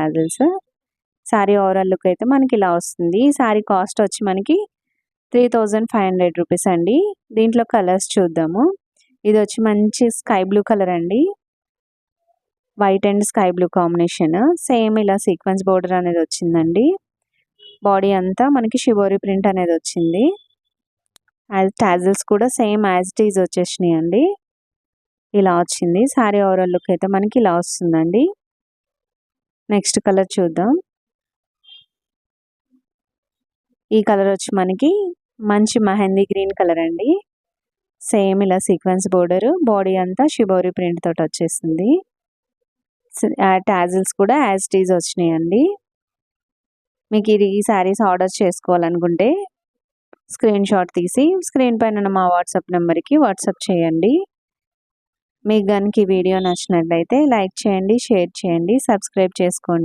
Tassels. Sari overall look అయితే మనకి ఇలా వస్తుంది. ఈ శారీ కాస్ట్ వచ్చి మనకి 3500 రూపీస్ అండి. దీంట్లో కలర్స్ చూద్దాము. ఇది వచ్చి మంచి స్కై బ్లూ కలర్ అండి. White and sky blue combination. Same ఇలా సీక్వెన్స్ బోర్డర్ అనేది వచ్చిందండి. బాడీ అంతా మనకి షిబోరి ప్రింట్ అనేది వచ్చింది. టాజిల్స్ కూడా సేమ్ యాజ్ ఇట్ ఈజ్ వచ్చేసినాయి అండి. ఇలా వచ్చింది. శారీ ఓవరాల్ లుక్ అయితే మనకి ఇలా వస్తుందండి. నెక్స్ట్ కలర్ చూద్దాం. ఈ కలర్ వచ్చి మనకి మంచి మెహందీ గ్రీన్ కలర్ అండి. సేమ్ ఇలా సీక్వెన్స్ బోర్డర్, బాడీ అంతా షిబోరి ప్రింట్ తోటి వచ్చేసింది. టాజిల్స్ కూడా యాజ్ ఇట్ ఈజ్ వచ్చినాయండి. మీకు ఈ శారీస్ ఆర్డర్ చేసుకోవాలనుకుంటే స్క్రీన్ షాట్ తీసి స్క్రీన్ పైన ఉన్న మా వాట్సాప్ నెంబర్కి వాట్సాప్ చేయండి. మీకు కనుక ఈ వీడియో నచ్చినట్లయితే లైక్ చేయండి, షేర్ చేయండి, సబ్స్క్రైబ్ చేసుకోండి.